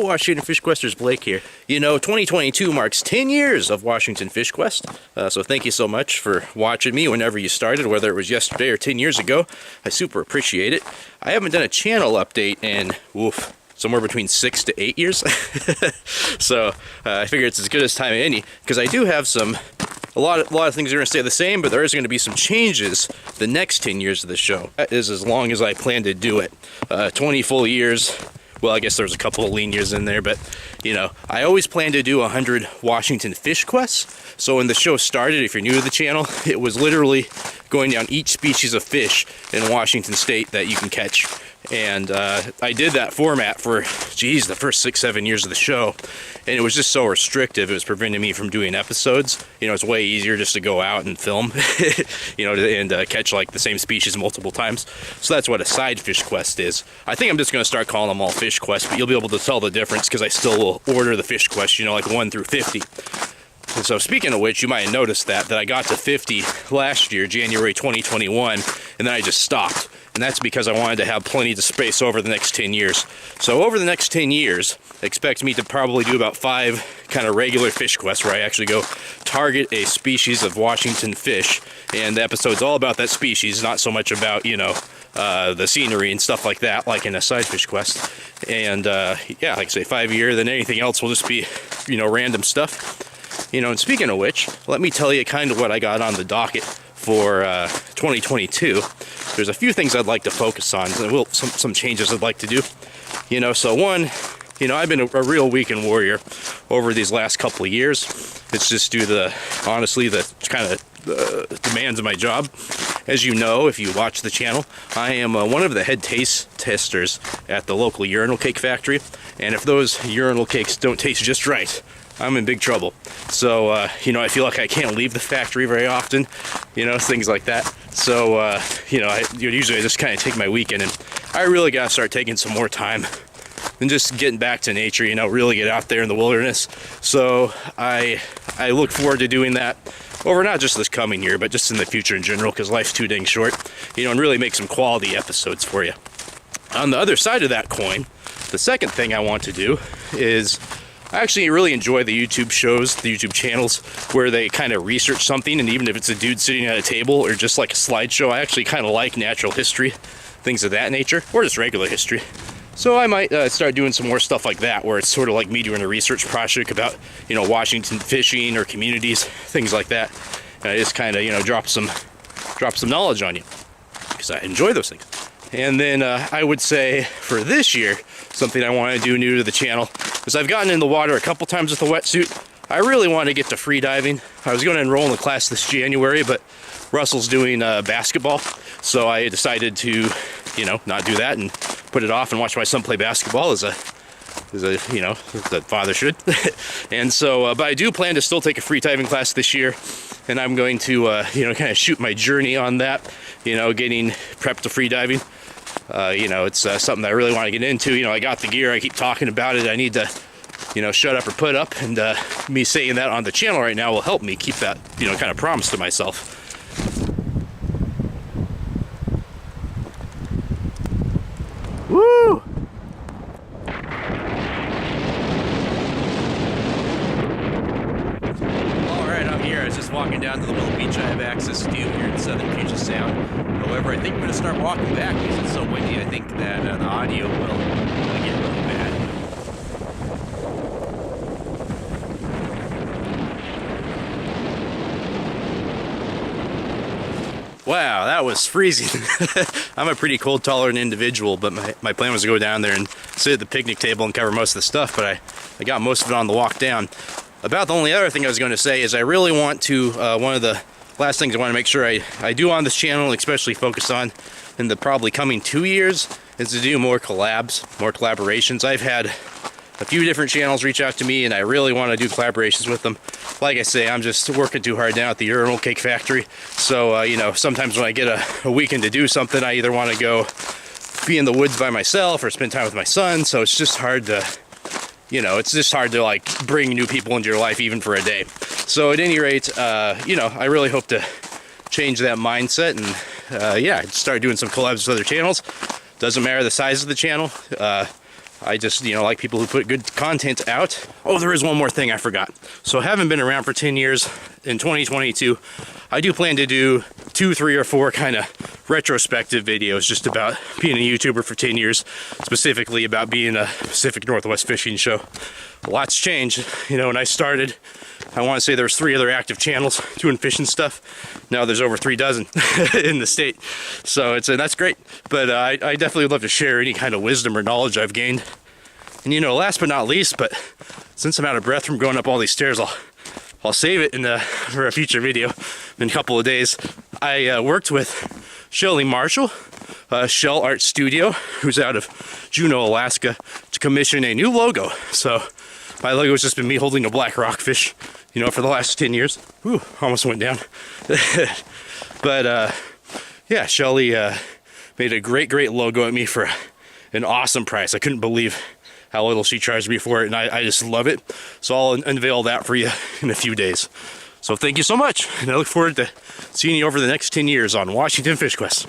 Washington Fish Questers, Blake here. You know, 2022 marks 10 years of Washington Fish Quest, so thank you so much for watching me whenever you started, whether it was yesterday or 10 years ago. I super appreciate it. I haven't done a channel update in, somewhere between 6 to 8 years. So I figure it's as good as time as any, because I do have a lot of things are going to stay the same, but there is going to be some changes the next 10 years of the show. That is as long as I plan to do it. 20 full years. Well, I guess there's a couple of lean years in there, but, you know, I always plan to do 100 Washington Fish Quests. So when the show started, if you're new to the channel, it was literally going down each species of fish in Washington State that you can catch. And I did that format for, geez, the first 6-7 years of the show. And it was just so restrictive, it was preventing me from doing episodes. You know, it's way easier just to go out and film, you know, and catch like the same species multiple times. So that's what a side fish quest is. I think I'm just going to start calling them all fish quests, but you'll be able to tell the difference because I still will order the fish quests, you know, like 1 through 50. And so speaking of which, you might have noticed that I got to 50 last year, January 2021, and then I just stopped. And that's because I wanted to have plenty of space over the next 10 years. So over the next 10 years, expect me to probably do about 5 kind of regular fish quests where I actually go target a species of Washington fish. And the episode's all about that species, not so much about, you know, the scenery and stuff like that, like in a side fish quest. And yeah, like I say, 5 a year, then anything else will just be, you know, random stuff. You know, and speaking of which, let me tell you kind of what I got on the docket for 2022. There's a few things I'd like to focus on, and some changes I'd like to do. You know, so one, you know, I've been a real weekend warrior over these last couple of years. It's just due to, honestly, the kind of demands of my job. As you know, if you watch the channel, I am one of the head taste testers at the local urinal cake factory. And if those urinal cakes don't taste just right, I'm in big trouble. So, you know, I feel like I can't leave the factory very often, you know, things like that. So, you know, usually I just kind of take my weekend, and I really got to start taking some more time and just getting back to nature, you know, really get out there in the wilderness. So I look forward to doing that over not just this coming year, but just in the future in general, because life's too dang short, you know, and really make some quality episodes for you. On the other side of that coin, the second thing I want to do is, I actually really enjoy the YouTube shows, the YouTube channels, where they kind of research something, and even if it's a dude sitting at a table or just like a slideshow, I actually kind of like natural history, things of that nature, or just regular history. So I might start doing some more stuff like that, where it's sort of like me doing a research project about, you know, Washington fishing or communities, things like that. And I just kind of, you know, drop some knowledge on you, because I enjoy those things. And then I would say for this year, something I want to do new to the channel is I've gotten in the water a couple times with a wetsuit. I really want to get to free diving. I was going to enroll in the class this January, but Russell's doing basketball, so I decided to, you know, not do that and put it off and watch my son play basketball as a you know, the father should. And so, but I do plan to still take a free diving class this year, and I'm going to, you know, kind of shoot my journey on that, you know, getting prepped to free diving. You know, it's something that I really want to get into. You know, I got the gear, I keep talking about it, I need to, you know, shut up or put up, and me saying that on the channel right now will help me keep that, you know, kind of promise to myself. Woo! Alright, I'm here. I was just walking down to the little beach I have access to here in southern Puget Sound. However, I think I'm going to start walking back because it's so windy. I think that the audio will get really bad. Wow, that was freezing. I'm a pretty cold tolerant individual, but my plan was to go down there and sit at the picnic table and cover most of the stuff, but I got most of it on the walk down. About the only other thing I was going to say is I really want to, one of the last things I want to make sure I do on this channel, especially focus on in the probably coming 2 years, is to do more collabs, more collaborations. I've had a few different channels reach out to me, and I really want to do collaborations with them. Like I say, I'm just working too hard down at the urinal cake factory. So, you know, sometimes when I get a weekend to do something, I either want to go be in the woods by myself or spend time with my son. So it's just hard to, you know, it's just hard to like bring new people into your life even for a day. So at any rate, you know, I really hope to change that mindset and, yeah, start doing some collabs with other channels. Doesn't matter the size of the channel. I just, you know, like people who put good content out. Oh, there is one more thing I forgot. So having been around for 10 years, in 2022, I do plan to do 2, 3, or 4 kind of retrospective videos just about being a YouTuber for 10 years, specifically about being a Pacific Northwest fishing show. A lot's changed. You know, when I started, I want to say there's 3 other active channels doing fishing stuff. Now there's over 3 dozen in the state. So that's great. But I definitely would love to share any kind of wisdom or knowledge I've gained. And you know, last but not least, but since I'm out of breath from going up all these stairs, I'll save it for a future video in a couple of days. I worked with Shelly Marshall, Shell Art Studio, who's out of Juneau, Alaska, to commission a new logo. So my logo has just been me holding a black rockfish, you know, for the last 10 years. Whew, almost went down. But yeah, Shelly made a great logo at me for an awesome price. I couldn't believe how little she charged me for it, and I just love it. So I'll unveil that for you in a few days. So thank you so much, and I look forward to seeing you over the next 10 years on Washington Fish Quest.